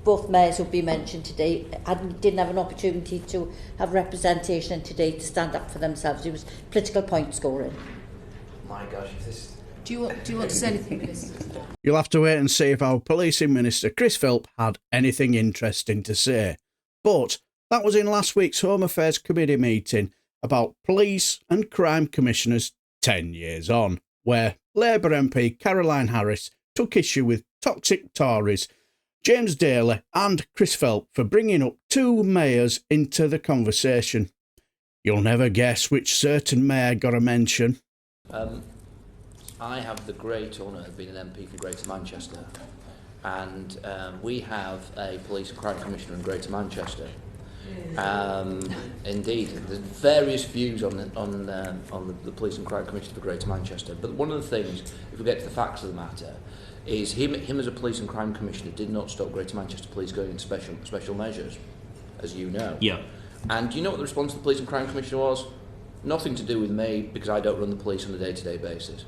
both mayors who've been mentioned today didn't have an opportunity to have representation today to stand up for themselves. It was political point scoring. My gosh, if this... Do you want to say anything, Minister? You'll have to wait and see if our policing minister, Chris Philp, had anything interesting to say. But that was in last week's Home Affairs Committee meeting about police and crime commissioners 10 years on, where Labour MP Carolyn Harris took issue with toxic Tories James Daly and Chris Philp for bringing up two mayors into the conversation. You'll never guess which certain mayor got a mention. I have the great honour of being an MP for Greater Manchester, and we have a police and crime commissioner in Greater Manchester. Indeed, there's various views on the police and crime commissioner for Greater Manchester, but one of the things, if we get to the facts of the matter, is him as a police and crime commissioner did not stop Greater Manchester Police going into special measures, as you know. Yeah. And do you know what the response of the police and crime commissioner was? Nothing to do with me, because I don't run the police on a day-to-day basis.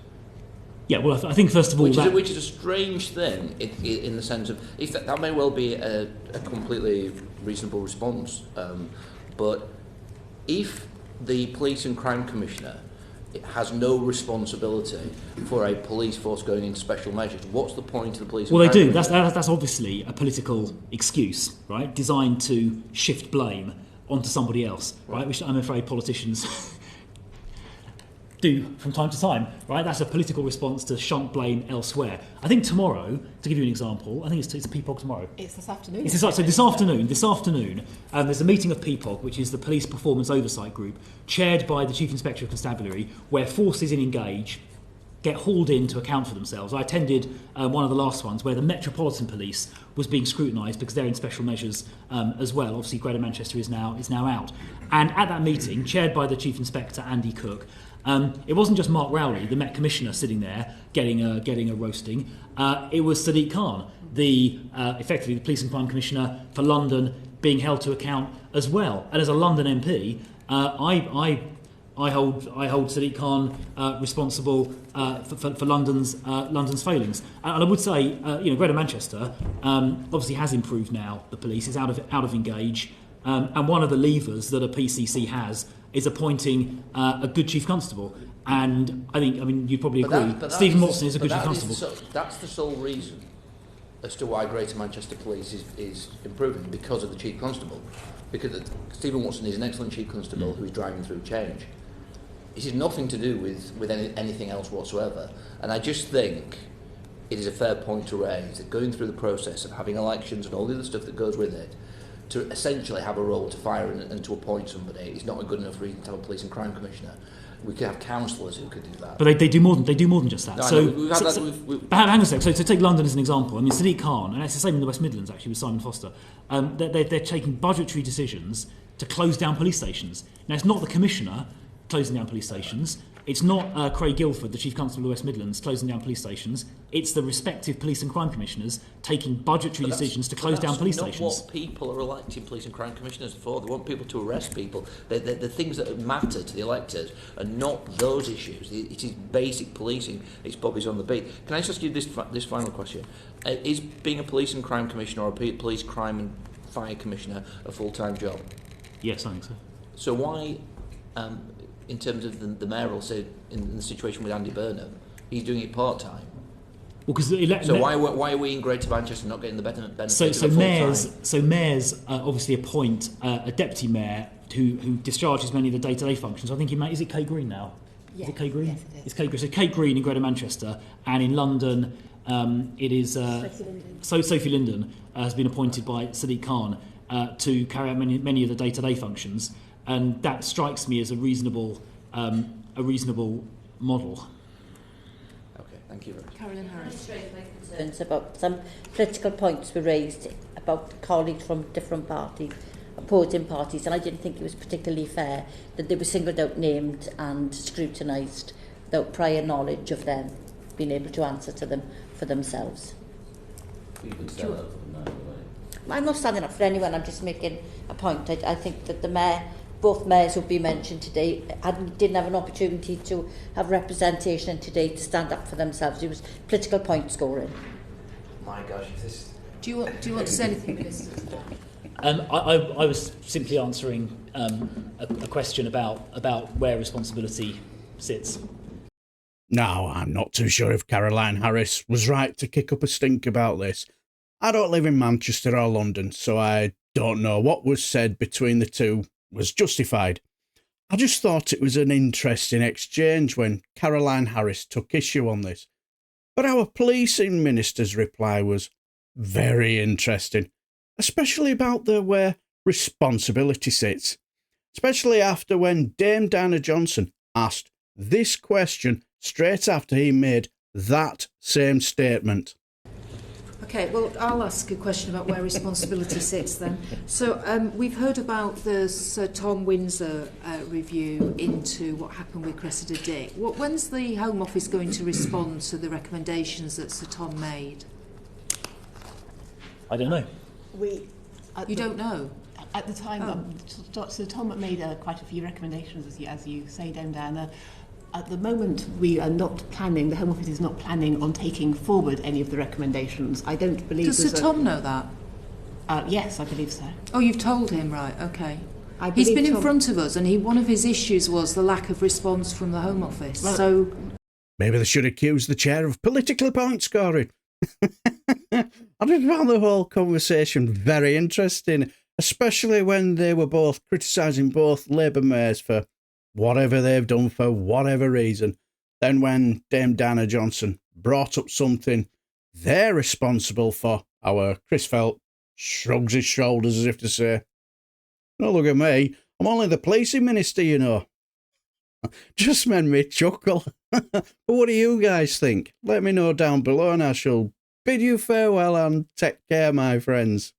Yeah, well, I think first of all which is a strange thing in the sense of if that may well be a completely reasonable response, but if the police and crime commissioner has no responsibility for a police force going into special measures, what's the point of the police? Well, they do. That's obviously a political excuse, right? Designed to shift blame onto somebody else, right? Which I'm afraid politicians do from time to time, right? That's a political response to shunt blame elsewhere. I think tomorrow, to give you an example, I think it's PPOG tomorrow. It's this afternoon. So this afternoon, there's a meeting of PPOG, which is the Police Performance Oversight Group, chaired by the Chief Inspector of Constabulary, where forces in Engage get hauled in to account for themselves. I attended one of the last ones where the Metropolitan Police was being scrutinised because they're in special measures as well. Obviously, Greater Manchester is now out. And at that meeting, chaired by the Chief Inspector, Andy Cook, it wasn't just Mark Rowley, the Met Commissioner, sitting there getting a roasting. It was Sadiq Khan, effectively the Police and Crime Commissioner for London, being held to account as well. And as a London MP, I hold Sadiq Khan responsible for London's failings. And I would say, Greater Manchester obviously has improved now. The police is out of Engage, and one of the levers that a PCC has is appointing a good chief constable. And you'd probably agree, Stephen Watson is a good chief constable. That's the sole reason as to why Greater Manchester Police is improving, because of the chief constable. Because Stephen Watson is an excellent chief constable who is driving through change. It has nothing to do with anything else whatsoever. And I just think it is a fair point to raise that going through the process of having elections and all the other stuff that goes with it, to essentially have a role to fire and to appoint somebody is not a good enough reason to have a police and crime commissioner. We could have councillors who could do that. But they do more than just that. No, hang on a sec. So to take London as an example, Sadiq Khan, and it's the same in the West Midlands actually with Simon Foster, they're taking budgetary decisions to close down police stations. Now, it's not the Commissioner closing down police stations. It's not Craig Guilford, the Chief Constable of the West Midlands, closing down police stations. It's the respective police and crime commissioners taking budgetary decisions to close down police stations. That's not what people are electing police and crime commissioners for. They want people to arrest people. The things that matter to the electors are not those issues. It is basic policing. It's Bobby's on the beat. Can I just ask you this final question? Is being a police and crime commissioner or a police crime and fire commissioner a full-time job? Yes, I think so. So why... in terms of the mayoral, say, in the situation with Andy Burnham, he's doing it part-time. Well, so why are we in Greater Manchester not getting the benefit of mayors obviously appoint a deputy mayor who discharges many of the day-to-day functions. I think is it Kate Green now? Yeah. Is it Kate Green? Yes, it is. It's Kate Green. So Kate Green in Greater Manchester, and in London it is Sophie Linden has been appointed by Sadiq Khan to carry out many of the day-to-day functions. And that strikes me as a reasonable model. Okay, thank you very much. Carolyn Harris. Concerns about some political points were raised about colleagues from different parties, opposing parties, and I didn't think it was particularly fair that they were singled out, named and scrutinised without prior knowledge of them being able to answer to them for themselves. You can stand up for them now, right? I'm not standing up for anyone, I'm just making a point. I think that both mayors who've been mentioned today didn't have an opportunity to have representation today to stand up for themselves. It was political point scoring. My gosh, if this... Do you want to say anything, Minister? I was simply answering a question about where responsibility sits. Now, I'm not too sure if Carolyn Harris was right to kick up a stink about this. I don't live in Manchester or London, so I don't know what was said between the two was justified. I just thought it was an interesting exchange when Carolyn Harris took issue on this. But our policing minister's reply was very interesting, especially about where responsibility sits, especially after when Dame Diana Johnson asked this question straight after he made that same statement. Okay, well, I'll ask a question about where responsibility sits then. So we've heard about the Sir Tom Windsor review into what happened with Cressida Dick. When's the Home Office going to respond to the recommendations that Sir Tom made? I don't know. You don't know? At the time, Sir Tom made quite a few recommendations, as you say, Dame Diana. At the moment, we are not planning, the Home Office is not planning on taking forward any of the recommendations. I don't believe... Does Sir Tom know that? Yes, I believe so. Oh, you've told him, right, okay. He's been in front of us, and one of his issues was the lack of response from the Home Office. Well, so maybe they should accuse the chair of politically point scoring. I just found the whole conversation very interesting, especially when they were both criticising both Labour mayors for whatever they've done for whatever reason. Then when Dame Diana Johnson brought up something they're responsible for, our Chris Philp shrugs his shoulders as if to say, "No, look at me, I'm only the policing minister, you know." Just made me chuckle. But what do you guys think? Let me know down below and I shall bid you farewell and take care, my friends.